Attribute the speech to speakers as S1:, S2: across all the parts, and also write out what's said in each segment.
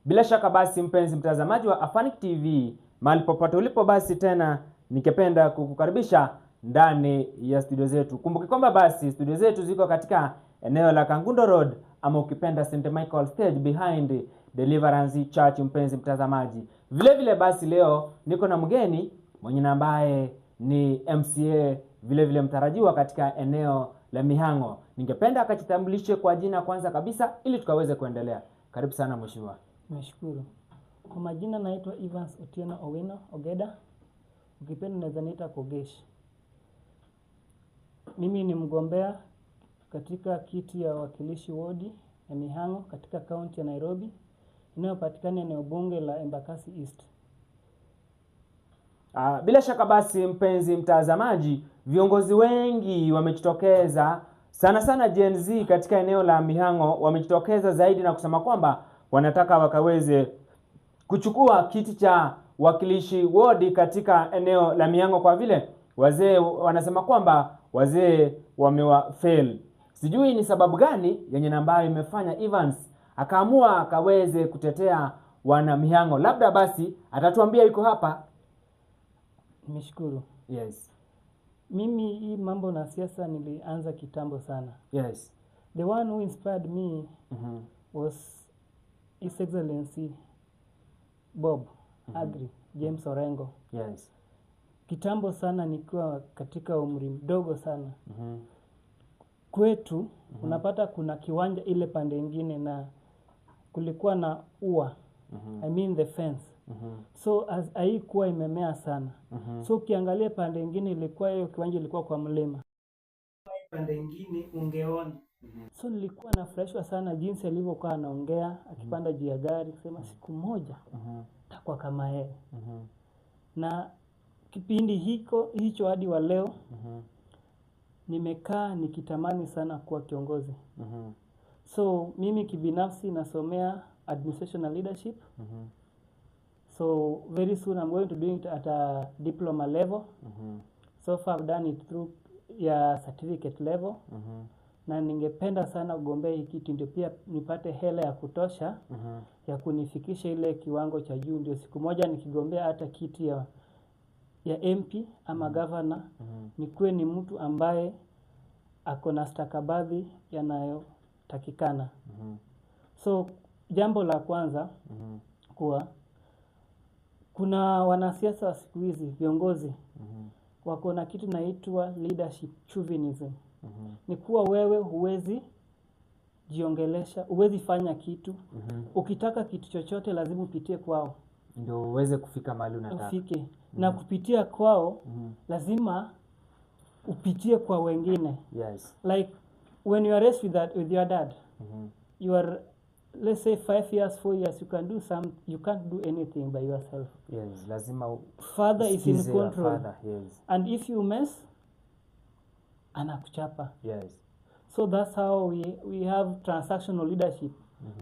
S1: Bila shaka basi mpenzi mtazamaji wa Afanic TV, mahali popote ulipo basi tena nikipenda kukukaribisha ndani ya studio zetu. Kumbuka kwamba basi studio zetu ziko katika eneo la Kangundo Road ama ukipenda St. Michael Stage behind Deliverance Church mpenzi mtazamaji. Vile vile basi leo niko na mgeni mwenye ambaye ni MCA vile vile mtarajiwa katika eneo la Mihang'o. Ningependa akajitambulishe kwa jina kwanza kabisa ili tukaweze kuendelea. Karibu sana mheshimiwa.
S2: Nashukuru. Kwa majina naitwa Evans Otieno Owino Ogeda. Ukipenda unaweza niita Kogesh. Mimi ni mgombea katika kiti ya wakilishi wodi ya Mihang'o katika kaunti ya Nairobi inayopatikana eneo bunge la Embakasi East.
S1: Bila shaka basi mpenzi mtazamaji, viongozi wengi wamejitokeza sana Gen Z katika eneo la Mihang'o, wamejitokeza zaidi na kusema kwamba wanataka wakaweze kuchukua kiti cha wakilishi wodi katika eneo la Mihang'o kwa vile wazee wanasema kwamba wazee wamewafail. Sijui ni sababu gani yenye ambayo imefanya Evans akaamua akaweze kutetea wana Mihang'o. Labda basi atatuambia yuko hapa.
S2: Nimeshukuru.
S1: Yes.
S2: Mimi hii mambo na siasa nilianza kitambo sana.
S1: Yes.
S2: The one who inspired me was His Excellency Bob Agri James Orengo.
S1: Yes.
S2: Kitambo sana nikiwa katika umri mdogo sana. Kwetu unapata kuna kiwanja ile pande ingine na kulikuwa na ua. I mean the fence. So haikuwa imemea sana. So ukiangalia pande ingine ilikuwa hiyo kiwanja ilikuwa kwa mlima. Pande ingine ungeona. So nilikuwa nafurahishwa sana jinsi alivyokuwa anaongea akipanda juu ya gari kusema siku moja takuwa kama yeye. Na kipindi hicho hadi wa leo nimekaa nikitamani sana kuwa kiongozi. So mimi kibinafsi nasomea administration and leadership. So very soon I'm going to do it at a diploma level. So far I've done it through ya certificate level. Na ningependa sana kugombea hii kiti ndio pia nipate hela ya kutosha ya kunifikisha ile kiwango cha juu, ndio siku moja nikigombea hata kiti ya MP ama governor nikuwe ni mtu ambaye ako na stakabadhi yanayotakikana. So jambo la kwanza kuwa kuna wanasiasa wa siku hizi viongozi wako na kitu naitwa leadership chauvinism. Ni kuwa wewe huwezi jiongelesha, huwezi fanya kitu. Ukitaka kitu chochote lazima upitie kwao
S1: ndio uweze kufika mahali unataka.
S2: Ufike. Na kupitia kwao lazima upitie kwa wengine.
S1: Yes.
S2: Like when you are raised with your dad, you are, let's say 5 years, 4 years, you can't do anything by yourself.
S1: Yes, lazima
S2: Father is in control.
S1: Father, yes.
S2: And if you mess, anakuchapa.
S1: Yes.
S2: So that's how we have transactional leadership.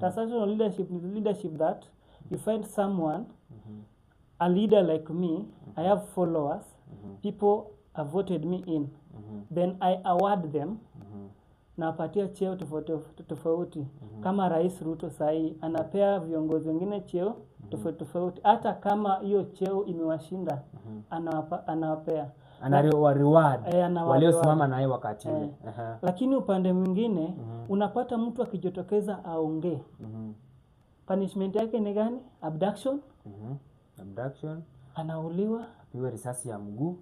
S2: Transactional leadership is leadership that you find someone, a leader like me, I have followers, people have voted me in, then I award them, na wapatia cheo tofauti. Kama Rais Ruto sahi anapea viongozi wengine cheo tofauti. Hata kama hiyo cheo imewashinda, anawapea.
S1: Reward waliosimama naye wakati ule.
S2: Lakini upande mwingine unapata mtu akijitokeza aongee. Punishment yake ni gani? Abduction.
S1: Abduction.
S2: Anauliwa.
S1: Iwe risasi ya mguu.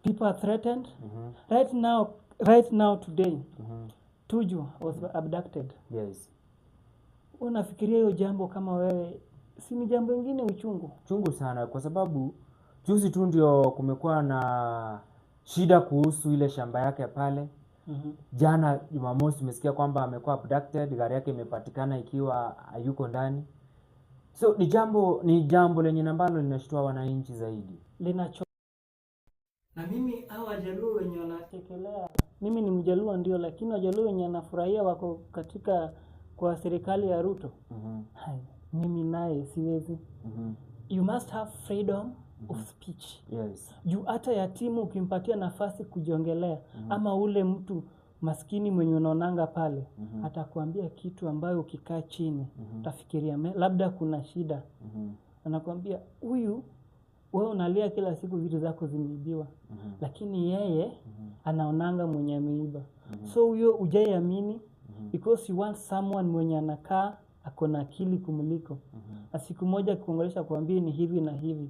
S2: People are threatened. Right now today, Tuju was abducted.
S1: Yes.
S2: Unafikiria hiyo jambo kama wewe, si ni jambo lingine uchungu?
S1: Chungu sana kwa sababu juzi tu ndio kumekuwa na shida kuhusu ile shamba yake pale. Jana Jumamosi tumesikia kwamba amekuwa abducted, gari yake imepatikana ikiwa hayuko ndani. So ni jambo lenye ambalo linashtua wananchi zaidi. Na mimi hawa Wajaluo wenye wanatekelea.
S2: Mimi ni Mjaluo ndio, lakini Wajaluo wenye wanafurahia wako kwa serikali ya Ruto. Mimi naye siwezi. You must have freedom of speech.
S1: Yes.
S2: Juu hata yatimu ukimpatia nafasi kujiongelea ama ule mtu maskini mwenye unaonanga pale atakwambia kitu ambayo ukikaa chini utafikiria labda kuna shida. Anakwambia huyu wewe unalia kila siku vitu zako zimeibiwa, lakini yeye anaonanga mwenye ameiba. So huyo hujaiamini because you want someone mwenye anakaa ako na akili kumuliko. Na siku moja akikuongelesha kuambia ni hivi na hivi,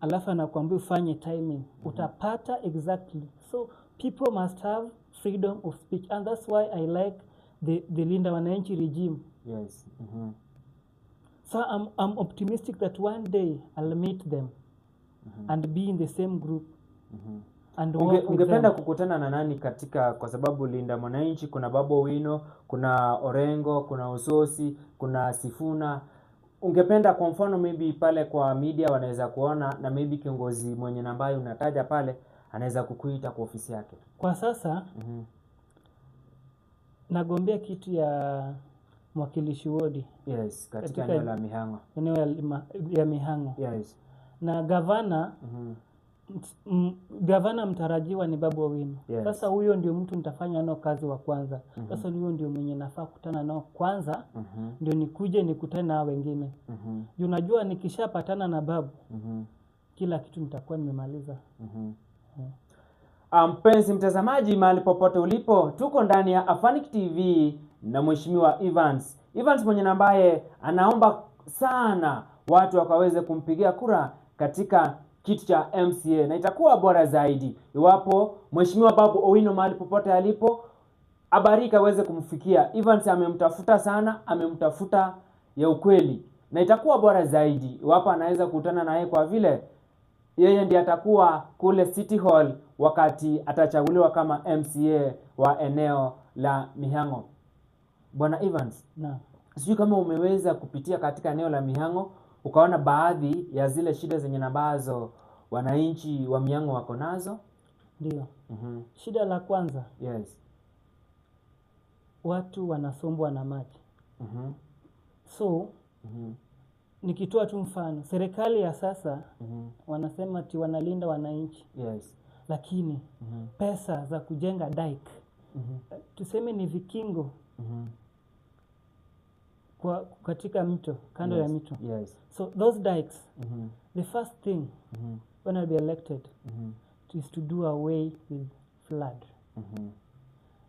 S2: alafu anakuambia ufanye timing, utapata exactly. So people must have freedom of speech, and that's why I like the Linda Wananchi regime.
S1: Yes.
S2: So I'm optimistic that one day I'll meet them and be in the same group. And
S1: ungependa kukutana na nani katika, kwa sababu Linda Mwananchi kuna Babu Owino, kuna Orengo, kuna Ososi, kuna Sifuna. Ungependa kwa mfano maybe pale kwa media wanaweza kuona, na maybe kiongozi mwenye ambaye unataja pale anaweza kukuita kwa ofisi yake?
S2: Kwa sasa nagombea kitu ya mwakilishi wodi.
S1: Yes, katika eneo la Mihang'o.
S2: Eneo ya Mihang'o.
S1: Yes.
S2: Na gavana gavana mtarajiwa ni Babu Owino.
S1: Yes.
S2: Sasa huyo ndio mtu nitafanya nao kazi wa kwanza. Sasa huyo ndio mwenye nafaa kukutana nao kwanza. Ndio nikuje nikutane na wengine. Unajua nikishapatana na Babu kila kitu nitakuwa nimemaliza.
S1: Mpenzi mtazamaji, mahali popote ulipo, tuko ndani ya Afanic TV na Mheshimiwa Evans. Evans mwenye ambaye anaomba sana watu wakaweze kumpigia kura katika kiti cha MCA, na itakuwa bora zaidi iwapo Mheshimiwa Babu Owino mahali popote alipo habari kaweze kumfikia. Evans amemtafuta sana, amemtafuta ya ukweli, na itakuwa bora zaidi iwapo anaweza kukutana naye, kwa vile yeye ndiye atakuwa kule City Hall wakati atachaguliwa kama MCA wa eneo la Mihang'o. Bwana Evans, sijui kama umeweza kupitia katika eneo la Mihang'o ukaona baadhi ya zile shida zenye ambazo wananchi wa Mihang'o wako nazo?
S2: Ndio. Shida la kwanza,
S1: yes,
S2: watu wanasombwa na maji. So nikitoa tu mfano, serikali ya sasa wanasema ati wanalinda wananchi.
S1: Yes.
S2: Lakini pesa za kujenga dike, tuseme ni vikingo kwa katika mito, kando ya mito.
S1: Yes.
S2: So those dikes, the first thing when I'll be elected is to do away with flood.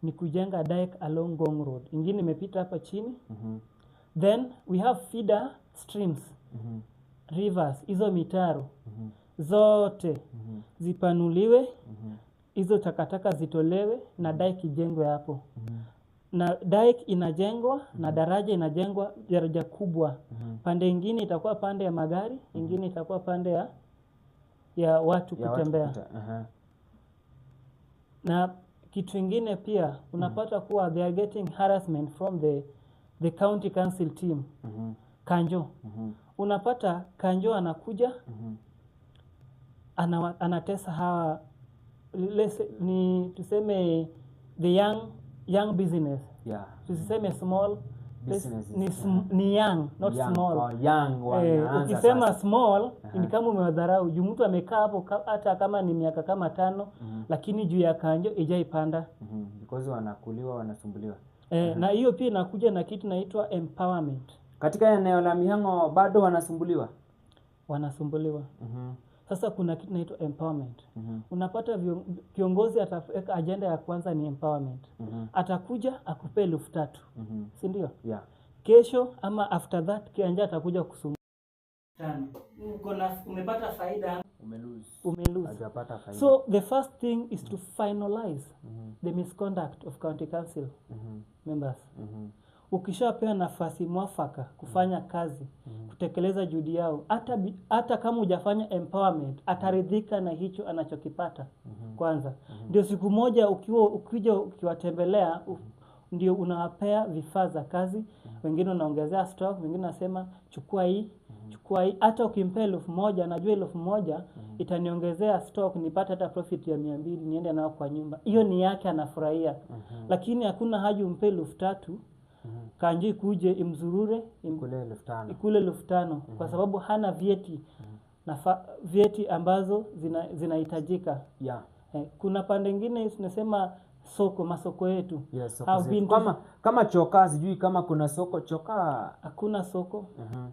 S2: Ni kujenga dike along Ngong Road. Ingine imepita hapa chini. Then we have feeder streams, rivers, hizo mitaro zote zipanuliwe, hizo takataka zitolewe na dike ijengwe hapo. Na dike inajengwa na daraja inajengwa, daraja kubwa. Pande ingine itakuwa pande ya magari, ingine itakuwa pande ya watu kutembea. Na kitu ingine pia unapata kuwa they are getting harassment from the county council team. Kanjo. Unapata Kanjo anakuja anatesa hawa ni tuseme the young business.
S1: Yeah.
S2: Tuseme small
S1: business
S2: ni young, not
S1: young,
S2: small.
S1: Young
S2: ukisema small ni kama umewadharau. Juu mtu amekaa hapo hata kama ni miaka kama 5 lakini juu ya Kanjo ijaipanda.
S1: Because wanakuliwa, wanasumbuliwa.
S2: Na hiyo pia inakuja na kitu naitwa empowerment.
S1: Katika eneo la Mihang'o bado wanasumbuliwa. Sasa kuna kitu naitwa empowerment. Unapata kiongozi ataweka agenda ya kwanza ni empowerment. Atakuja akupe 3,000. Si ndio? Yeah.
S2: Kesho ama after that kianja atakuja kusumbua. Umepata faida, umelose.
S1: Hajapata faida.
S2: So the first thing is to finalize the misconduct of county council members. Ukishapewa nafasi mwafaka kufanya kazi, kutekeleza juhudi yao, hata kama hujafanya empowerment, ataridhika na hicho anachokipata kwanza. Ndio siku moja ukija ukiwatembelea, ndio unawapea vifaa za kazi, wengine unaongezea stock, wengine nasema chukua hii. Hata ukimpea 1,000, najua 1,000 itaniongezea stock, nipate hata profit ya 200 niende nao kwa nyumba. Hiyo ni yake, anafurahia. Lakini hakuna haja umpe 3,000 Kanji kuje imzurure ikule 5,000 kwa sababu hana vyeti vyeti ambazo zinahitajika.
S1: Yeah.
S2: Kuna pande nyingine tunasema masoko yetu.
S1: Yes, soko
S2: Have
S1: zetu.
S2: been to-
S1: Kama Chokaa, sijui kama kuna soko Chokaa.
S2: hakuna soko.
S1: Mhm.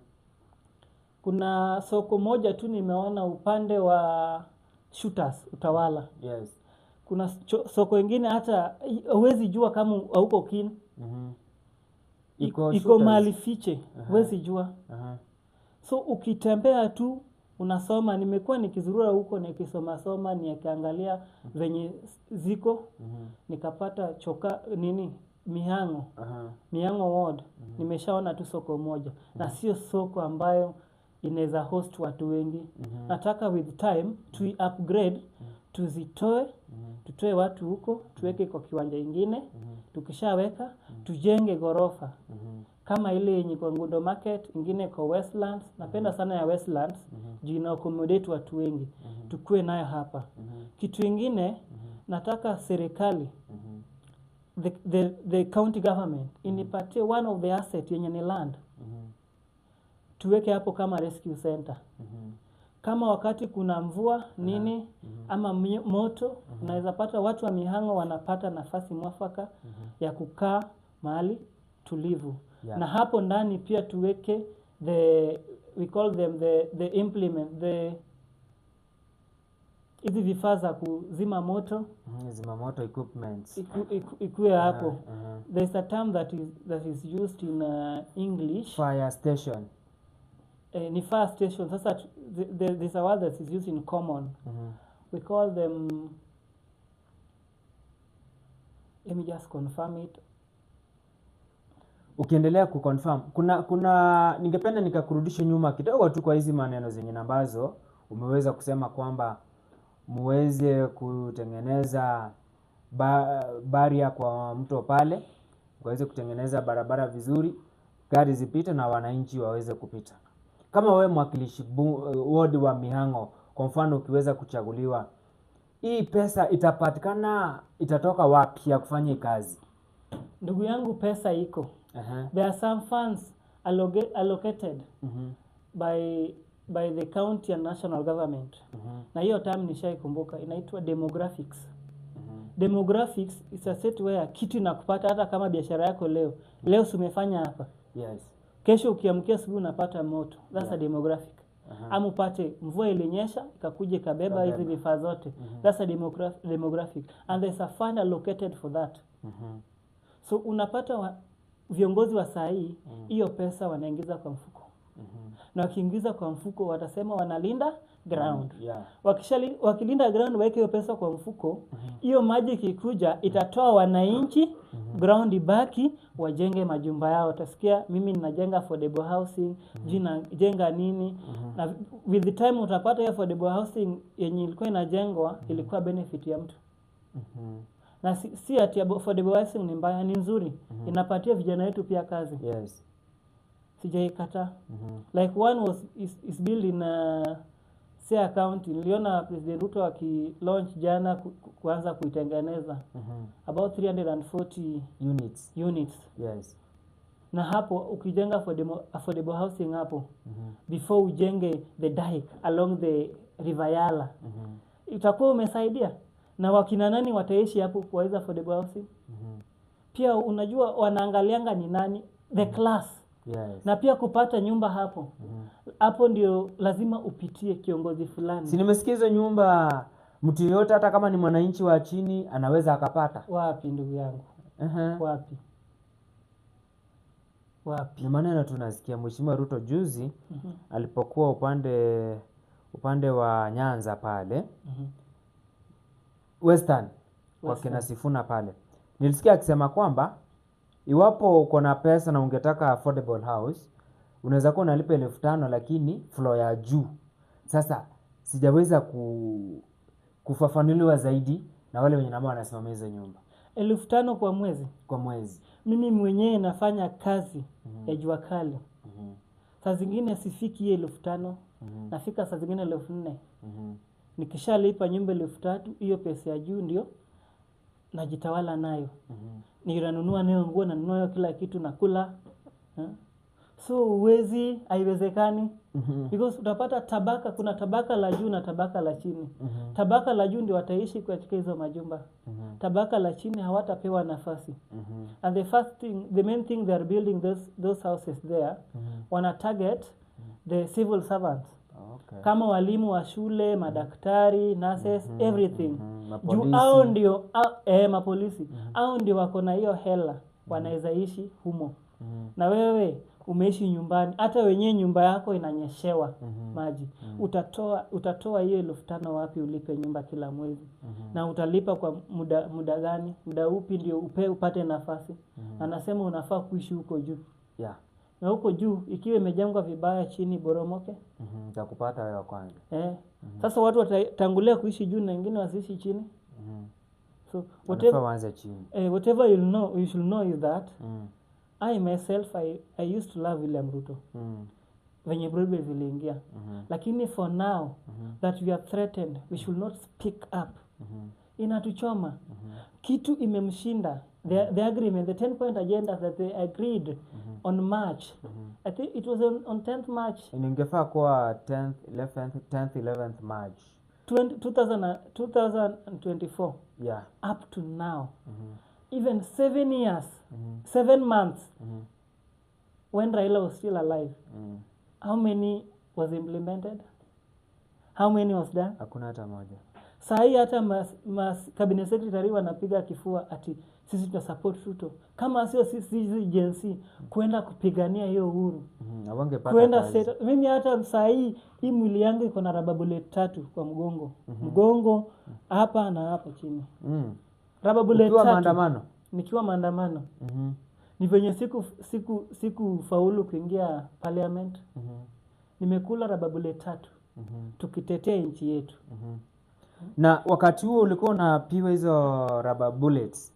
S2: Kuna soko moja tu nimeona upande wa Shooters Utawala.
S1: Yes.
S2: Kuna soko ingine hata huwezi jua kama hauko keen.
S1: Mhm.
S2: Iko
S1: Shooters.
S2: mahali fiche, huwezi jua.
S1: Aha.
S2: So ukitembea tu unasoma, nimekuwa nikizurura huko nikisoma nikiangalia venye ziko, nikapata Mihang'o.
S1: Aha.
S2: Mihang'o ward, nimeshaona tu soko moja na sio soko ambayo inaweza host watu wengi. Nataka with time to upgrade, tuzitoe, tutoe watu huko, tuweke kwa kiwanja ingine, tukishaweka tujenge gorofa. Kama ile yenye kwa Ngundo Market, ingine kwa Westlands. Napenda sana ya Westlands juu ina accommodate watu wengi. Tukue nayo hapa. Kitu ingine nataka serikali, the county government inipatie one of the asset yenye ni land. Tuweke hapo kama rescue center. Kama wakati kuna mvua nini ama moto, unaweza pata watu wa Mihang'o wanapata nafasi mwafaka ya kukaa mahali tulivu.
S1: Yeah.
S2: Na hapo ndani pia tuweke we call them the implement, hizi vifaa za kuzima moto.
S1: Zima moto equipments.
S2: Ikuwe hapo. There's a term that is used in English.
S1: Fire station.
S2: Ni fire station. Sasa there's a word that is used in common. We call them, let me just confirm it.
S1: Ukiendelea kuconfirm, kuna ningependa nikakurudisha nyuma kidogo tu kwa hizi maneno zenye ambazo umeweza kusema kwamba muweze kutengeneza baria kwa mto pale, waweze kutengeneza barabara vizuri, gari zipite na wananchi waweze kupita. Kama wewe mwakilishi ward wa Mihang'o, kwa mfano ukiweza kuchaguliwa, hii pesa itapatikana, itatoka wapi ya kufanya kazi?
S2: Ndugu yangu, pesa iko. There are some funds allocated by the county and national government. Na hiyo term nishaikumbuka, inaitwa demographics. Demographics is a set where kitu inakupata hata kama biashara yako leo umefanya hapa.
S1: Yes.
S2: Kesho ukiamkia asubuhi unapata moto. That's a demographic. Ama upate mvua ilinyesha ikakuja ikabeba hizi vifaa zote. That's a demographic. And there's a fund allocated for that. So unapata viongozi wa saa hii hiyo pesa wanaingiza kwa mfuko. Na wakiingiza kwa mfuko watasema wanalinda ground. Wakilinda ground waweke hiyo pesa kwa mfuko, hiyo maji ikikuja itatoa wananchi, ground ibaki, wajenge majumba yao. Utasikia mimi ninajenga affordable housing, jenga nini. Na with the time utapata hiyo affordable housing yenye ilikuwa inajengwa ilikuwa benefit ya mtu. Na si ati affordable housing ni mbaya, ni nzuri. Inapatia vijana wetu pia kazi.
S1: Yes.
S2: Sijaikataa. Like one is built in Siaya County. Niliona President Ruto launch jana kuanza kuitengeneza. About 340 units.
S1: Yes.
S2: Na hapo ukijenga affordable housing hapo, before ujenge the dike along the River Yala, itakuwa umesaidia. Na wakina nani wataishi hapo kwa hizo affordable housing? Pia unajua wanaangalianga ni nani, the class.
S1: Yes.
S2: Na pia kupata nyumba hapo. Hapo ndio lazima upitie kiongozi fulani.
S1: Si nimesikia hizo nyumba mtu yote hata kama ni mwananchi wa chini anaweza akapata.
S2: Wapi ndugu yangu? Wapi?
S1: Ni maneno tunasikia Mheshimiwa Ruto juzi alipokuwa upande wa Nyanza pale. Western kwa kina Sifuna pale. Nilisikia akisema kwamba iwapo uko na pesa na ungetaka affordable house, unaweza kuwa unalipa 5,000 lakini floor ya juu. Sasa sijaweza kufafanuliwa zaidi na wale wenye wanasimamia hizo nyumba.
S2: 5,000 kwa mwezi?
S1: Kwa mwezi.
S2: Mimi mwenyewe nafanya kazi ya jua kali. Saa zingine sifiki hiyo 5,000. Nafika saa zingine 4,000. Nikishalipa nyumba 3,000, hiyo pesa ya juu ndio najitawala nayo. Ninanunua nayo nguo, nanunua kila kitu, nakula. So uwezi, haiwezekani. Because utapata tabaka, kuna tabaka la juu na tabaka la chini. Tabaka la juu ndio wataishi katika hizo majumba. Tabaka la chini hawatapewa nafasi. And the main thing they are building those houses there, wana target the civil servants.
S1: Okay.
S2: Kama walimu wa shule, madaktari, nurses, everything.
S1: Mapolisi.
S2: Juu hao ndio mapolisi. Hao ndio wako na hiyo hela, wanaweza ishi humo. Na wewe umeishi nyumbani, hata wenyewe nyumba yako inanyeshewa maji. Utatoa hiyo 5,000 wapi ulipe nyumba kila mwezi? Na utalipa kwa muda gani? Muda upi ndio upate nafasi? Anasema unafaa kuishi huko juu.
S1: Yeah.
S2: Na huko juu ikiwa imejengwa vibaya, chini boromoke.
S1: Utakupata wewe kwanza.
S2: Sasa watu watatangulia kuishi juu na wengine wasiishi chini. So whatever you should know is that I myself I used to love William Ruto. Venye Bible viliingia. Lakini for now that we are threatened, we should not speak up. Inatuchoma. Kitu imemshinda. The agreement, the 10-point agenda that they agreed on March. I think it was on 10th March.
S1: Ingefaa kuwa 10th, 11th March.
S2: 2024.
S1: Yeah.
S2: Up to now. Even 7 years, 7 months, when Raila was still alive, how many was implemented? How many was done?
S1: Hakuna hata moja.
S2: Sahi hata cabinet secretary wanapiga kifua ati sisi tuna support Ruto. Kama sio sisi agency kwenda kupigania hiyo uhuru.
S1: Hawangepata
S2: Kwenda
S1: kazi.
S2: mimi hata sahi hii mwili yangu iko na rubber bullet 3 kwa mgongo. Mgongo hapa na hapa chini. Rubber bullet 3.
S1: Maandamano.
S2: Nikiwa maandamano. Ni venye siku faulu kuingia parliament. Nimekula rubber bullet 3. Tukitetea nchi yetu.
S1: Na wakati huo ulikuwa unapiwa hizo rubber bullets,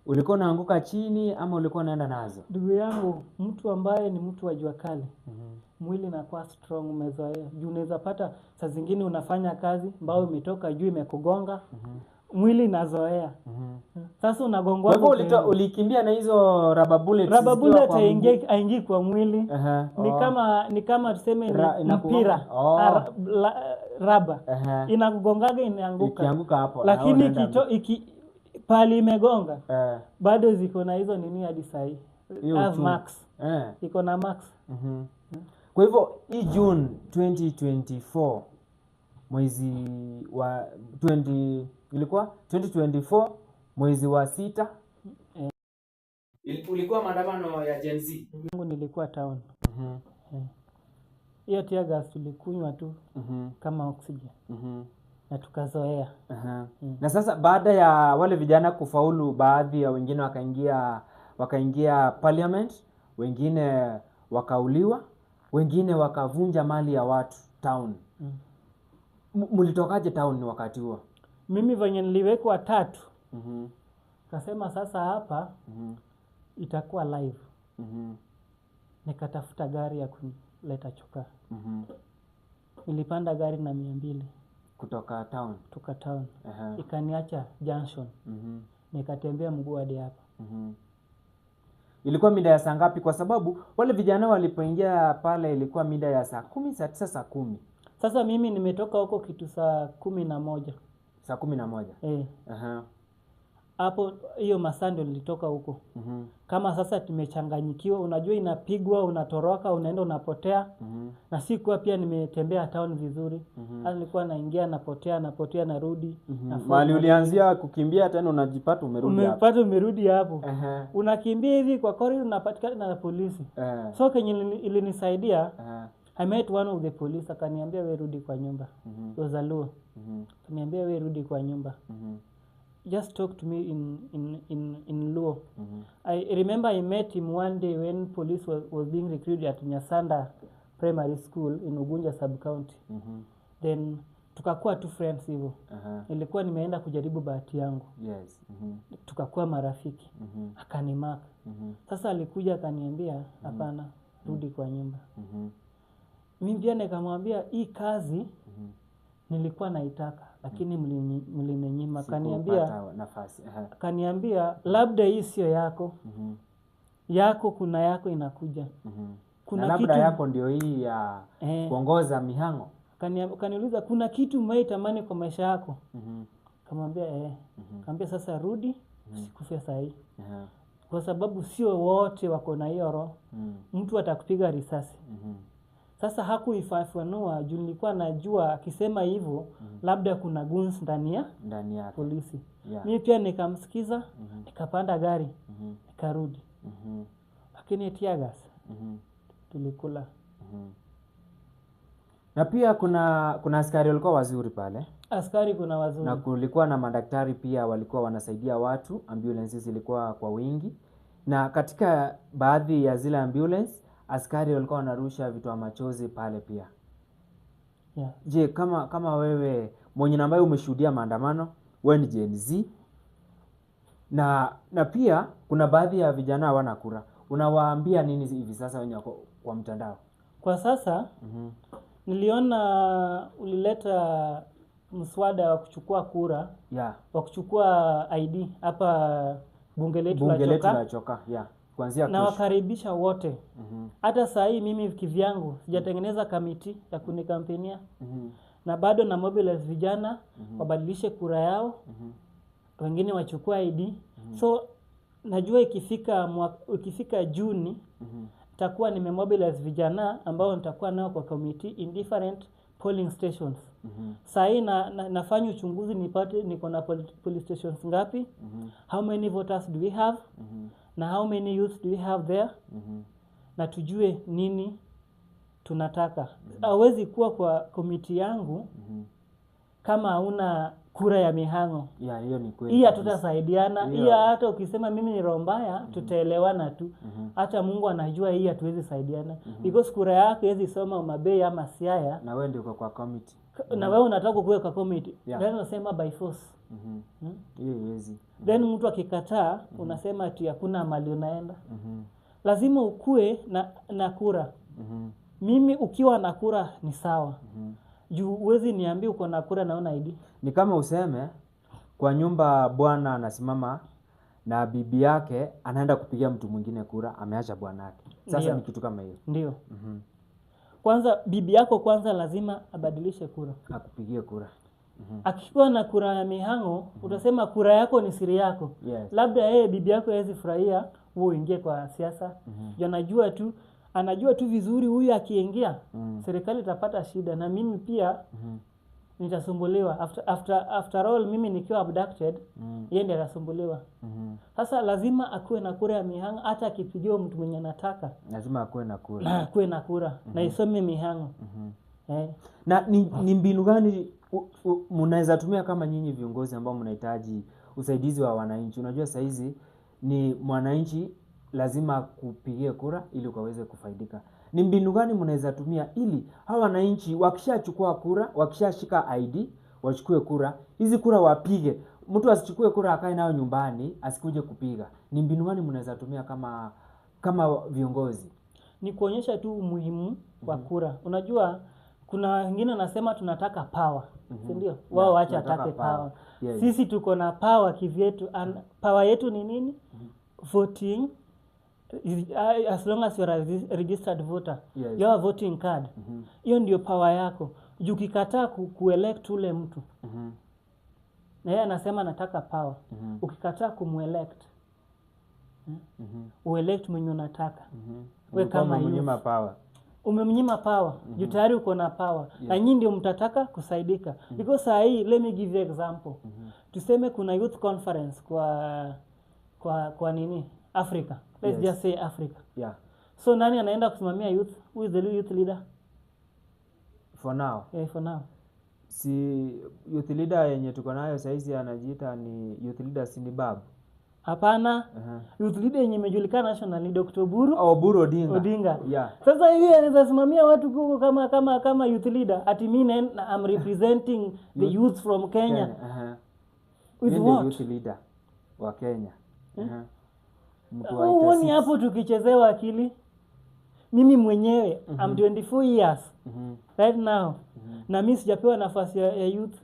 S1: ulikuwa unaanguka chini ama ulikuwa unaenda nazo?
S2: Ndugu yangu, mtu ambaye ni mtu wa jua kali, mwili unakuwa strong, umezoea. Juu unaweza pata saa zingine unafanya kazi ambao imetoka juu imekugonga, mwili inazoea. Sasa unagongwa.
S1: Kwa hivyo ulikimbia na hizo rubber bullets?
S2: Rubber bullet haingii kwa mwili. Ni kama tuseme mpira. Raba. Inakugongaga inaanguka.
S1: Ikianguka hapo.
S2: Lakini pali imegonga. Bado ziko na hizo nini hadi sahi. Max. Iko na max.
S1: Kwa hivyo hii June 2024 mwezi wa 2024 mwezi wa 6 ulikuwa maandamano ya Gen Z.
S2: Nilikuwa town. Hiyo tear gas tulikunywa tu kama oxygen. Na tukazoea.
S1: Na sasa baada ya wale vijana kufaulu, baadhi ya wengine wakaingia parliament, wengine wakauliwa, wengine wakavunja mali ya watu town. Mlitokaje town wakati huo?
S2: Mimi venye niliwekwa 3. Kasema sasa hapa itakuwa live. Nikatafuta gari ya kuleta chokaa. Nilipanda gari na 200
S1: kutoka town. Ikaniacha
S2: junction. Nikatembea mguu hadi hapa.
S1: Ilikuwa mida ya saa ngapi? Kwa sababu wale vijana walipoingia pale ilikuwa mida ya saa 10, saa 9, saa 10.
S2: Sasa mimi nimetoka huko kitu saa 11.
S1: Saa 11.
S2: Hapo hiyo masaa ndio nilitoka huko. Kama sasa tumechanganyikiwa, unajua inapigwa, unatoroka, unaenda unapotea. Na sikuwa pia nimetembea town vizuri. Nilikuwa naingia napotea narudi.
S1: Mali ulianzia kukimbia tena unajipata umerudi hapo.
S2: Umerudi hapo. Unakimbia hivi kwa corridor unapatikana na polisi. So kenye ilinisaidia, I met one of the police, akaniambia wewe rudi kwa nyumba. Rosaluo. Akaniambia wewe rudi kwa nyumba. Just talk to me in Luo. I remember I met him one day when police was being recruited at Nyasanda Primary School in Ugunja sub-county. Then tukakuwa two friends hivyo. Nilikuwa nimeenda kujaribu bahati yangu.
S1: Yes.
S2: Tukakuwa marafiki. Akanimark. Sasa alikuja akaniambia hapana, rudi kwa nyumba. Mimi pia nikamwambia hii kazi nilikuwa naitaka lakini mlininyima. Kaniambia
S1: nafasi.
S2: Kaniambia labda hii sio yako. Yako kuna yako inakuja. kuna
S1: na labda
S2: kitu
S1: yako ndio hii ya kuongoza mihang'o.
S2: Kaniuliza kuna kitu umeitamani kwa maisha yako? Kamwambia Kamwambia sasa rudi, usikufe saa hii. Kwa sababu sio wote wako na hiyo roho. Mtu atakupiga risasi. Sasa hakuifafanua juu nilikuwa najua akisema hivyo labda kuna guns ndani ya polisi. Mimi pia nikamsikiza, nikapanda gari, nikarudi. Lakini tear gas tulikula.
S1: Na pia kuna askari walikuwa wazuri pale.
S2: Askari kuna wazuri.
S1: Na kulikuwa na madaktari pia walikuwa wanasaidia watu, ambulances zilikuwa kwa wingi. Na katika baadhi ya zile ambulance, askari walikuwa wanarusha vitu machozi pale pia.
S2: Yeah.
S1: Je, kama wewe mwenye ambaye umeshuhudia maandamano, wewe ni Gen Z. Na pia kuna baadhi ya vijana hawana kura. Unawaambia nini hivi sasa wenye kwa mtandao?
S2: Kwa sasa niliona ulileta mswada wa kuchukua kura. Wa kuchukua ID hapa bunge letu la Choka.
S1: Kuanzia
S2: na wakaribisha wote. Hata saa hii mimi kivyangu sijatengeneza kamiti ya kunikampenia. Na bado na mobilize vijana wabadilishe kura yao. Wengine wachukua ID. So najua ikifika Juni takuwa nimemobilize vijana ambao nitakuwa nao kwa committee in different polling stations. Saa hii nafanya uchunguzi nipate niko na police stations ngapi, how many voters do we have, na how many youth do we have there, na tujue nini tunataka. Hawezi kuwa kwa committee yangu kama hauna kura ya mihang'o.
S1: Hiyo ni kweli.
S2: Hii hatutasaidiana. Hii hata ukisema mimi ni roho mbaya tutaelewana tu. Hata Mungu anajua hii hatuwezi saidiana. Because kura yako haiwezi soma Mabei ama Siaya.
S1: Na wewe ndio uko kwa committee.
S2: Na wewe unataka kuwa kwa committee. Ndio unasema by force.
S1: Hiyo haiwezi.
S2: Then mtu akikataa unasema ati hakuna mali unaenda. Lazima ukue na kura. Mimi ukiwa na kura ni sawa. Juu uwezi niambie uko na kura na una ID.
S1: Ni kama useme kwa nyumba bwana anasimama na bibi yake anaenda kupigia mtu mwingine kura, ameacha bwana yake. Sasa ni kitu kama hiyo.
S2: Ndio. Kwanza bibi yako kwanza lazima abadilishe kura.
S1: Akupigie kura.
S2: Akikuwa na kura ya mihang'o, utasema kura yako ni siri yako. Labda bibi yako hawezi furahia wewe uingie kwa siasa. Anajua tu vizuri huyu akiingia serikali itapata shida na mimi pia nitasumbuliwa. After all mimi nikiwa abducted, yeye ndiye atasumbuliwa. Sasa lazima akuwe na kura ya mihang'o, hata akipigiwa mtu mwenye anataka.
S1: Lazima akuwe na kura.
S2: Na akuwe na kura na isome mihang'o.
S1: Na ni mbinu gani mnaweza tumia kama nyinyi viongozi ambao mnahitaji usaidizi wa wananchi? Unajua saa hizi ni mwananchi lazima kupigia kura ili ukaweze kufaidika. Ni mbinu gani mnaweza tumia ili hawa wananchi wakishachukua kura, wakishashika ID, wachukue kura, hizi kura wapige. Mtu asichukue kura akae nayo nyumbani, asikuje kupiga. Ni mbinu gani mnaweza tumia kama viongozi?
S2: Ni kuonyesha tu umuhimu wa kura. Unajua kuna wengine wanasema tunataka power. Si ndio? Wao waacha atake power. Sisi tuko na power kivyetu. Power yetu ni nini? Voting. As long as you are a registered voter, your voting card. Hiyo ndio power yako. Ukikataa kuelect ule mtu. Na yeye anasema nataka power. Ukikataa kumuelect. Uelect mwenye unataka. Wewe kama
S1: umemnyima power.
S2: Umemnyima power. Juu tayari uko na power. Na nyinyi ndio mtataka kusaidika. Because saa hii let me give you example. Tuseme kuna youth conference kwa nini? Africa. Let's just say Africa. So nani anaenda kusimamia youth? Who is the youth leader?
S1: For now.
S2: For now.
S1: Si youth leader yenye tuko nayo saizi anajiita ni youth leader Sinibabu.
S2: Hapana. Youth leader yenye imejulikana national ni Dr.
S1: Buru
S2: Odinga. Sasa hivi anaweza simamia watu huko kama youth leader. Ati mimi I'm representing the youth from Kenya. With what?
S1: Youth leader wa Kenya.
S2: Uoni hapo tukichezewa akili? Mimi mwenyewe I'm 24 years right now. Na mimi sijapewa nafasi ya youth.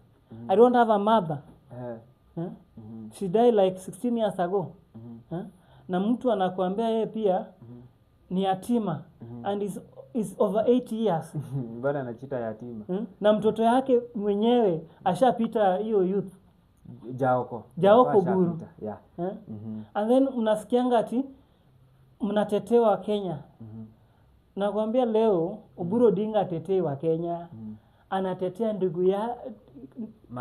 S2: I don't have a mother. She died like 16 years ago. Na mtu anakuambia yeye pia ni yatima and is over 8 years.
S1: Bado anachita yatima.
S2: Na mtoto yake mwenyewe ashapita hiyo youth.
S1: Jaoko
S2: Buru.
S1: Yeah.
S2: And then unasikianga ati mnatetewa Kenya. Nakwambia leo Oburu Odinga atetei wa Kenya. Anatetea ndugu ya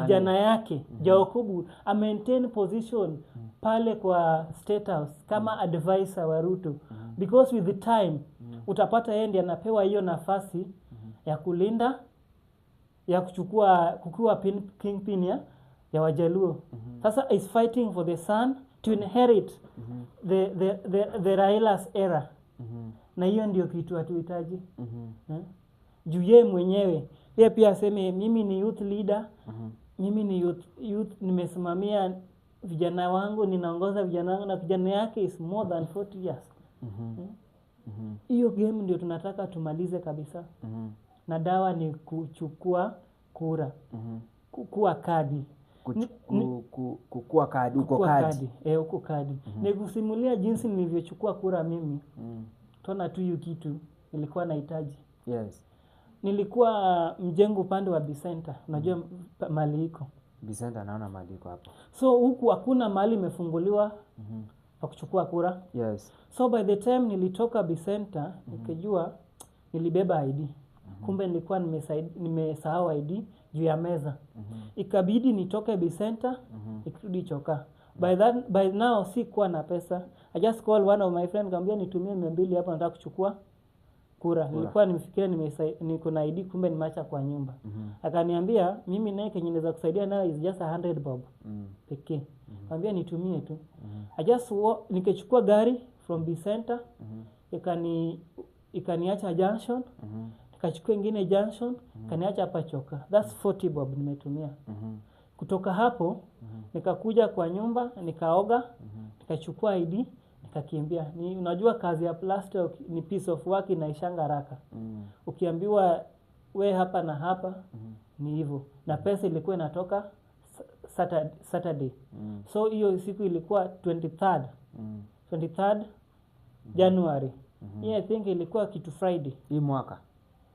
S2: kijana yake Jaoko Buru. A maintain position pale kwa State House kama advisor wa Ruto. Because with the time utapata yeye ndiye anapewa hiyo nafasi ya kulinda, ya kukua kingpin ya Wajaluo. Sasa is fighting for the son to inherit the Raila's era. Na hiyo ndio kitu hatuhitaji. Juu yeye mwenyewe yeye pia aseme mimi ni youth leader. Mimi ni youth nimesimamia vijana wangu, ninaongoza vijana wangu, na vijana yake is more than 40 years. Hiyo game ndio tunataka tumalize kabisa. Na dawa ni kuchukua kura. Kukua kadi.
S1: Kukua kadi, uko kadi.
S2: Uko kadi. Nikusimulia jinsi nilivyochukua kura mimi. Tuna tu hiyo kitu nilikuwa nahitaji.
S1: Yes.
S2: Nilikuwa mjengo upande wa Bicenta. Unajua mali iko.
S1: Bicenta naona mali iko hapo.
S2: So huku hakuna mali imefunguliwa pa kuchukua kura.
S1: Yes.
S2: So by the time nilitoka Bicenta, nikajua nilibeba ID. Kumbe nilikuwa nimesahau ID juu ya meza. Ikabidi nitoke Bicenta, ikirudi Choka. By now sikuwa na pesa. I just call one of my friend, nikamwambia nitumie 200 hapa nataka kuchukua kura. Nilikuwa nimefikiria niko na ID, kumbe nimeacha kwa nyumba. Akaniambia mimi naye kenye naweza kusaidia nayo is just 100 bob. Pekee. Nikamwambia nitumie tu. I just nikachukua gari from Bicenta, ikaniacha junction. Nikachukua ingine junction, kaniacha hapa Choka. That's 40 bob nimetumia. Kutoka hapo nikakuja kwa nyumba, nikaoga, nikachukua ID, nikakimbia. Unajua kazi ya plaster ni piece of work inaishanga haraka. Ukiambiwa we hapa na hapa ni hivyo. Na pesa ilikuwa inatoka Saturday. So hiyo siku ilikuwa 23rd January. I think ilikuwa kitu Friday.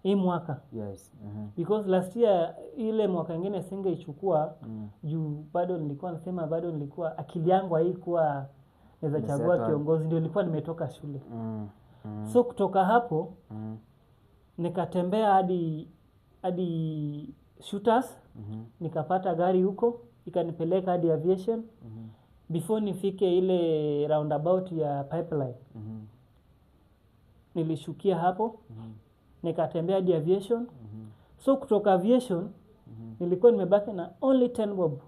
S2: Hii mwaka.
S1: Yes.
S2: Because last year ile mwaka ingine singeichukua juu bado nilikuwa akili yangu haikuwa naweza chagua kiongozi, ndio nilikuwa nimetoka shule. So kutoka hapo nikatembea hadi Shooters, nikapata gari huko ikanipeleka hadi Aviation. Before nifike ile roundabout ya Pipeline. Nilishukia hapo. Nikatembea hadi Aviation. So kutoka Aviation nilikuwa nimebaki na only 10 bob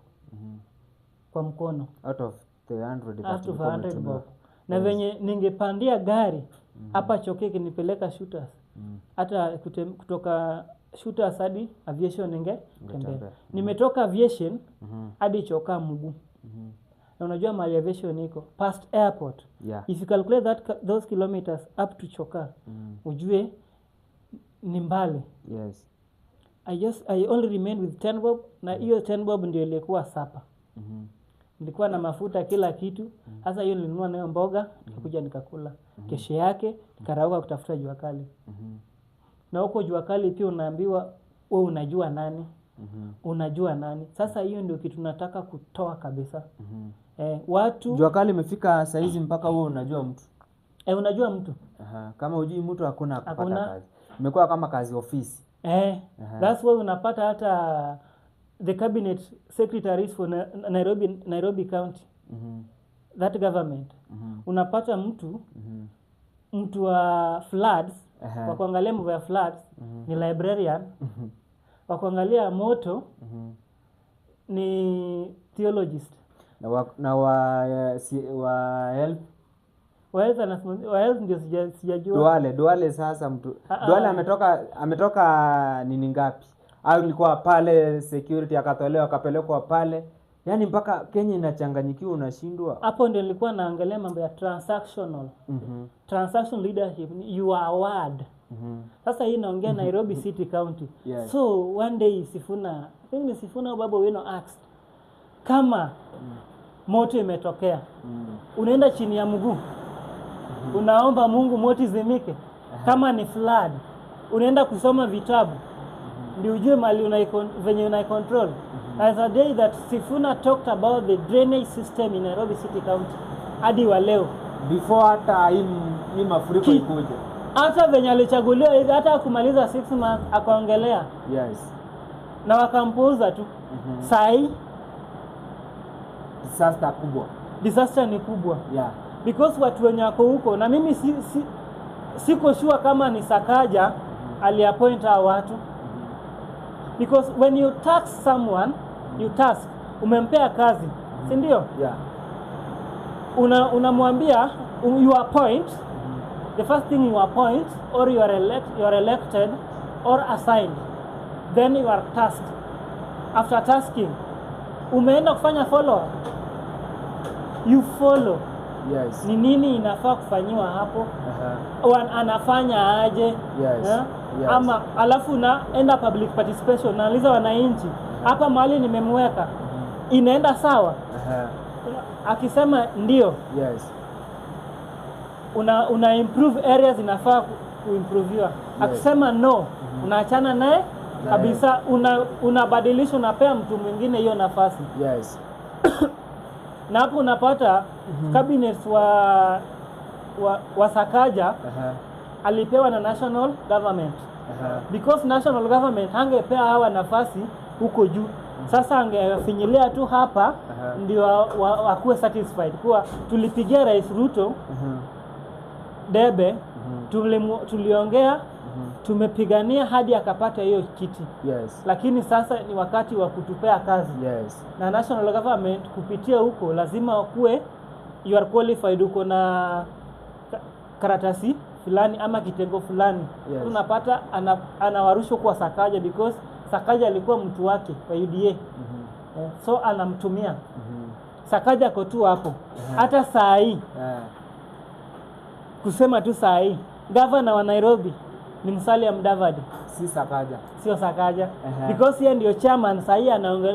S2: kwa mkono.
S1: Out of 100
S2: bob. Na venye ningepandia gari hapa Choke kinipeleka Shooters. Hata kutoka Shooters hadi Aviation ningetembea. Nimetoka Aviation hadi Choka mguu. Na unajua mahali Aviation iko past airport. If you calculate those kilometers up to Choka, ujue ni mbali.
S1: Yes.
S2: I only remained with 10 bob, na hiyo 10 bob ndio ilikuwa sapa. Nilikuwa na mafuta kila kitu. Sasa hiyo nilinunua nayo mboga, nikakuja nikakula. Kesho yake nikarauka kutafuta jua kali. Na huko jua kali pia unaambiwa wewe unajua nani? Unajua nani? Sasa hiyo ndio kitu nataka kutoa kabisa. Watu
S1: jua kali imefika saa hizi mpaka wewe unajua mtu.
S2: Unajua mtu.
S1: Kama hujui mtu hakuna kupata kazi. Imekuwa kama kazi ofisi.
S2: That's why unapata hata the cabinet secretaries for Nairobi County. That government. Unapata mtu wa floods, wa kuangalia mambo ya floods ni librarian. Wa kuangalia moto ni theologist.
S1: Na wa health
S2: Wahealth ndio sijajua.
S1: Duale sasa mtu. Duale ametoka nini ngapi? Au ilikuwa pale security akatolewa akapelekwa pale. Yaani mpaka Kenya inachanganyikiwa unashindwa.
S2: Hapo ndio nilikuwa naangalia mambo ya transactional. Transactional leadership, you are word. Sasa hii naongea Nairobi City County.
S1: Yes.
S2: So one day Sifuna Babu Owino asked, kama moto imetokea, unaenda chini ya mguu. unaomba Mungu moto izimike. Kama ni flood, unaenda kusoma vitabu ndio ujue mali venye una control. As a day that Sifuna talked about the drainage system in Nairobi City County hadi wa leo,
S1: before hata hii mafuriko ikuje,
S2: hata venye alichaguliwa hivi, hata kumaliza 6 months akaongelea.
S1: Yes.
S2: Na wakampuuza tu. Sai disaster ni kubwa.
S1: Yeah.
S2: Because watu wenye wako huko, na mimi siko sure kama ni Sakaja aliappoint hao watu. Because when you task someone, umempea kazi, si ndio?
S1: Yeah.
S2: Unamwambia you appoint, the first thing you appoint, or you are elected or assigned, then you are tasked. After tasking, umeenda kufanya follow up, you follow.
S1: Yes.
S2: Ni nini inafaa kufanyiwa hapo? Anafanya aje?
S1: Yes.
S2: Yeah?
S1: Yes.
S2: Ama alafu naenda public participation, naaliza wananchi hapa mahali nimemweka, inaenda sawa? Akisema ndio,
S1: yes,
S2: una improve areas inafaa kuimproviwa. Yes. Akisema no, unaachana naye kabisa, unabadilisha, unapea mtu mwingine hiyo nafasi.
S1: Yes.
S2: Na hapo unapata cabinets wa Sakaja alipewa na national government. Because national government hangepea hawa nafasi huko juu. Sasa angefinyilia tu hapa ndio wakuwe satisfied kuwa tulipigia Rais Ruto debe, tuliongea, tumepigania hadi akapata hiyo kiti.
S1: Yes.
S2: Lakini sasa ni wakati wa kutupea kazi.
S1: Yes.
S2: Na national government kupitia huko lazima wakuwe you are qualified, uko na karatasi fulani ama kitengo fulani.
S1: Yes.
S2: Tunapata anawarushwa kwa Sakaja because Sakaja alikuwa mtu wake wa UDA. So anamtumia. Sakaja ako tu hapo. Hata saa hii. Kusema tu saa hii, governor wa Nairobi ni Musalia Mudavadi,
S1: si Sakaja.
S2: Sio Sakaja. Because yeye ndio chairman saa hii,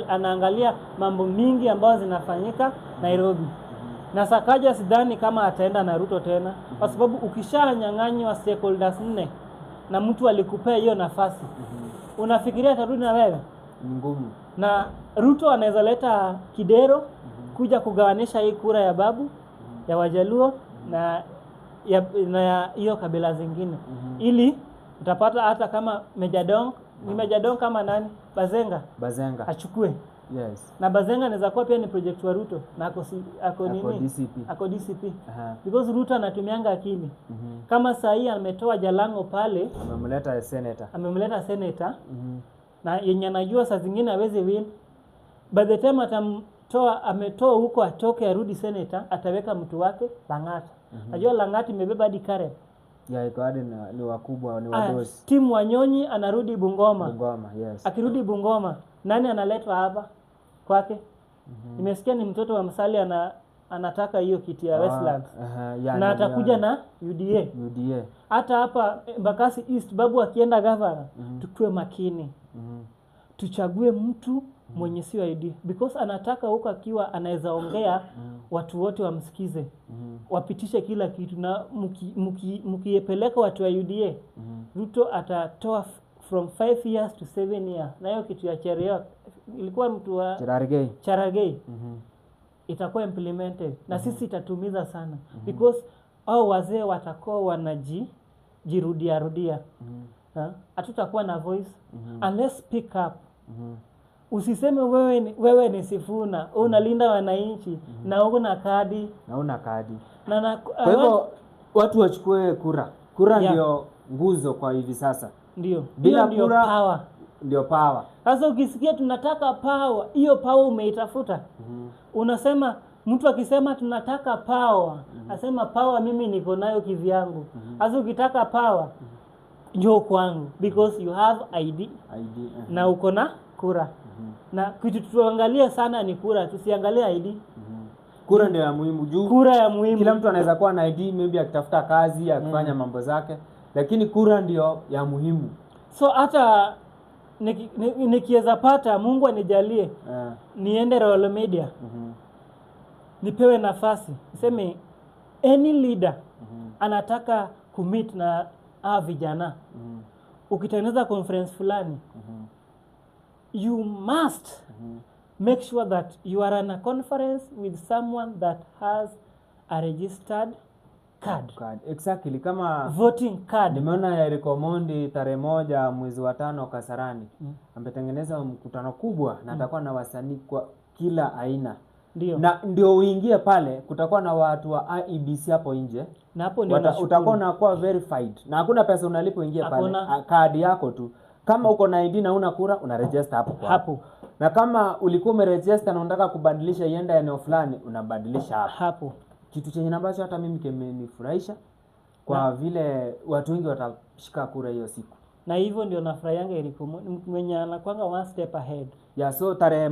S2: anaangalia mambo mingi ambayo zinafanyika Nairobi. Na Sakaja sidhani kama ataenda na Ruto tena, kwa sababu ukishanyang'anywa stakeholders 4 na mtu alikupea hiyo nafasi, unafikiria atarudi na wewe?
S1: Ngumu.
S2: Na Ruto anaweza leta kidero kuja kugawanisha hii kura ya babu ya Wajaluo na hiyo kabila zingine. Ili utapata hata kama Mejadong kama nani? Bazenga achukue.
S1: Yes.
S2: Na Bazenga anaweza kuwa pia ni project wa Ruto na ako DCP. Because Ruto anatumianga akili. Kama saa hii ametoa Jalango pale, amemleta senator. Na yenye anajua saa zingine hawezi win. By the time ametoa huko atoke arudi senator, ataweka mtu wake Lang'ata. Najua Lang'ata imebeba hadi Karen.
S1: Yeah, iko hadi ni wakubwa, ni wadosi.
S2: Timu Wanyonyi anarudi Bungoma.
S1: Yes.
S2: Akirudi Bungoma, nani analetwa hapa kwake? Nimesikia ni mtoto wa Msali anataka hiyo kiti ya Westlands. Na atakuja na UDA. Hata hapa Embakasi East, babu akienda governor, tukue makini. Tuchague mtu mwenye sio ID, because anataka huko akiwa anaweza ongea watu wote wamsikize. Wapitishe kila kitu, na mkiepeleka watu wa UDA, Ruto atatoa from 5 years to 7 years. Na hiyo kitu ya Cheria ilikuwa mtu wa Cherargei. Itakuwa implemented na sisi itatumiza sana because hao wazee watakuwa wanajirudia. Hatutakuwa na voice unless speak up. Usiseme wewe ni Sifuna, unalinda wananchi na una kadi. Kwa
S1: hivyo watu wachukue kura ndio nguzo kwa hivi sasa.
S2: Ndio.
S1: Bila
S2: ndio
S1: kura
S2: power.
S1: Ndio power.
S2: Sasa ukisikia tunataka power, hiyo power umeitafuta. Unasema mtu akisema tunataka power, asema power mimi niko nayo kivyangu. Sasa ukitaka power, njoo kwangu because you have ID. Na uko na kura. Na kitu tuangalie sana ni kura, tusiangalie ID.
S1: Kura ndio ya muhimu juu.
S2: Kura ya muhimu.
S1: Kila mtu anaweza kuwa na ID, maybe akitafuta kazi, akifanya mambo zake, lakini kura ndio ya muhimu.
S2: So hata nikiweza pata, Mungu anijalie, niende Royal Media. Nipewe nafasi. Niseme any leader anataka kumit na vijana, ukitengeneza conference fulani, you must make sure that you are in a conference with someone that has a registered card.
S1: Exactly, kama
S2: voting card.
S1: Nimeona Eric Omondi tarehe 1 mwezi wa 5 Kasarani ametengeneza mkutano kubwa na atakuwa na wasanii kwa kila aina. Na ndio uingie pale, kutakuwa na watu wa IEBC hapo nje.
S2: Na hapo ndio
S1: utakuwa na kuwa verified. Na hakuna pesa unalipo ingie pale. Kadi yako tu. Kama uko na ID na una kura, una register hapo. Na kama ulikuwa umeregister na unataka kubadilisha iende eneo fulani, unabadilisha
S2: hapo.
S1: Kitu chenye ambacho hata mimi kimenifurahisha kwa vile watu wengi watashika kura hiyo siku.
S2: Na hivyo ndio nafurahianga Eric mwenye anakuanga one step ahead.
S1: So tarehe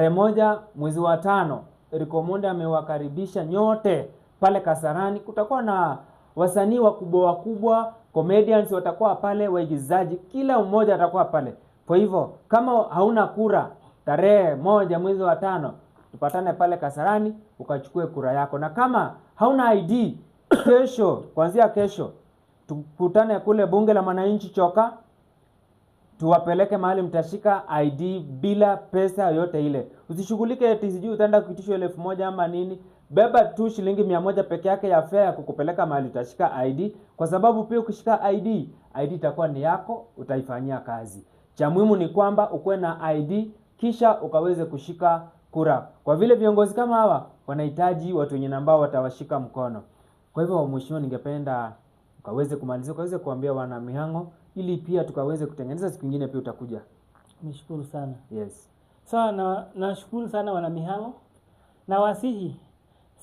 S1: moja mwezi wa 5 Eric Omondi amewakaribisha nyote pale Kasarani. Kutakuwa na wasanii wakubwa, comedians watakuwa pale, waigizaji, kila mmoja atakuwa pale. Kwa hivyo kama hauna kura, tarehe 1 mwezi wa 5 tupatane pale Kasarani ukachukue kura yako. Na kama hauna ID, kuanzia kesho tukutane kule bunge la Mwananchi Choka, tuwapeleke mahali mtashika ID bila pesa yote ile. Usishughulike eti sijui utaenda kuitishwa 1000 ama nini. Beba tu shilingi 100 peke yake ya fare kukupeleka mahali utashika ID, kwa sababu pia ukishika ID itakuwa ni yako, utaifanyia kazi. Cha muhimu ni kwamba ukuwe na ID kisha ukaweze kushika kura. Kwa vile viongozi kama hawa wanahitaji watu wenye ambao watawashika mkono. Kwa hivyo mheshimiwa, ningependa ukaweze kumalizia, ukaweze kuambia wana Mihang'o ili pia tukaweze kutengeneza siku nyingine pia utakuja.
S2: Nishukuru sana.
S1: Yes.
S2: Nashukuru sana wana Mihang'o. Na wasihi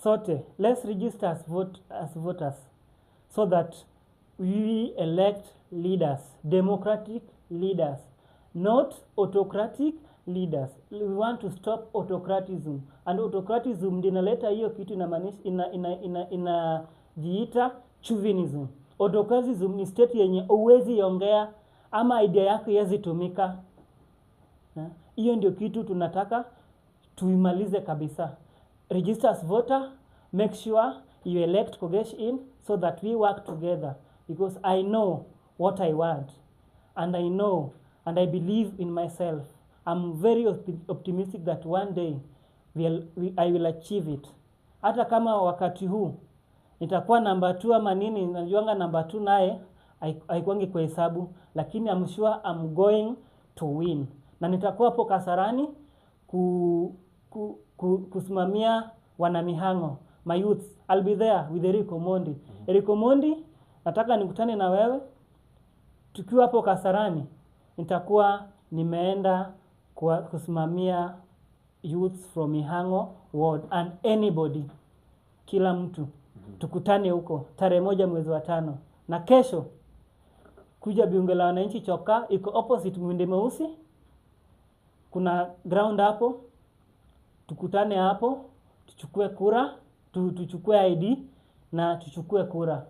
S2: sote, let's register as voters so that we elect leaders, democratic leaders, not autocratic leaders. We want to stop autocratism, and autocratism dinaleta hiyo kitu inajiita chauvinism. Autocratism ni state yenye uwezi ongea ama idea yako yazitumika. Hiyo ndio kitu tunataka tuimalize kabisa. Register as voter, make sure you elect Kogesh in so that we work together, because I know what I want, and I know and I believe in myself. I'm very optimistic that one day I will achieve it. Hata kama wakati huu nitakuwa number 2 ama nini, najuanga number 2 naye haikuangi kwa hesabu, lakini I'm sure I'm going to win. Na nitakuwa hapo Kasarani kusimamia wana Mihang'o, my youth. I'll be there with Eric Omondi. Eric Omondi, nataka nikutane na wewe. Tukiwa hapo Kasarani, nitakuwa nimeenda kusimamia youth from Mihang'o ward and anybody, kila mtu. Tukutane huko tarehe 1 mwezi wa 5. Na kesho kuja bunge la Wananchi Choka, iko opposite Mwinde Mweusi. Kuna ground hapo. Tukutane hapo, tuchukue kura, tuchukue ID na tuchukue kura.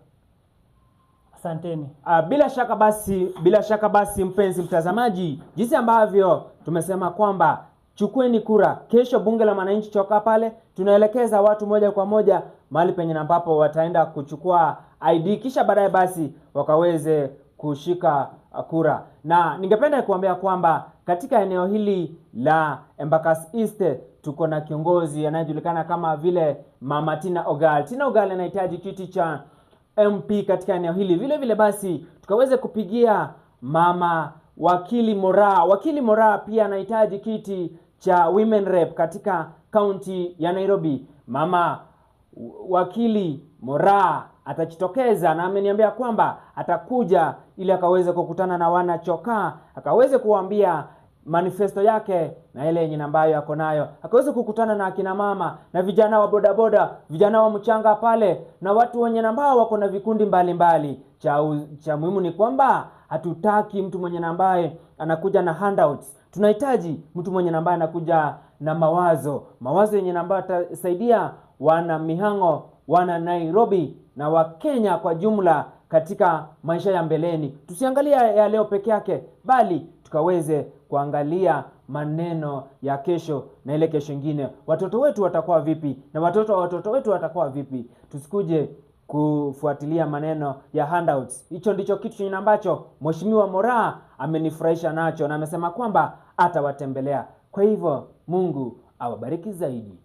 S2: Asanteni. Bila shaka basi mpenzi mtazamaji, jinsi ambavyo tumesema kwamba chukueni kura kesho bunge la Mwananchi Choka pale, tunaelekeza watu moja kwa moja mahali penye ambapo wataenda kuchukua ID, kisha baadaye basi wakaweze kushika kura. Na ningependa kuambia kwamba katika eneo hili la Embakasi East tuko na kiongozi anayejulikana kama vile Mama Tina Ogal. Tina Ogal anahitaji kiti cha MP katika eneo hili. Vile basi tukaweze kupigia Mama Wakili Moraa. Wakili Moraa pia anahitaji kiti cha Women Rep katika kaunti ya Nairobi. Mama Wakili Moraa atajitokeza na ameniambia kwamba atakuja ili akaweze kukutana na wana Choka, akaweze kuambia manifesto yake na ile yenye ambayo yako nayo, akaweze kukutana na akina mama na vijana wa bodaboda, vijana wa mchanga pale na watu wenye ambao wako na vikundi mbalimbali. Cha muhimu ni kwamba hatutaki mtu mwenye ambaye anakuja na handouts. Tunahitaji mtu mwenye ambaye anakuja na mawazo yenye ambayo atasaidia wana Mihang'o, wana Nairobi na wa Kenya kwa jumla katika maisha ya mbeleni. Tusiangalia ya leo peke yake, bali tukaweze kuangalia
S1: maneno ya kesho na ile kesho ingine. Watoto wetu watakuwa vipi na watoto wa watoto wetu watakuwa vipi? Tusikuje kufuatilia maneno ya handouts. Hicho ndicho kitu ambacho Mheshimiwa Moraa amenifurahisha nacho, na amesema kwamba atawatembelea. Kwa hivyo Mungu awabariki zaidi.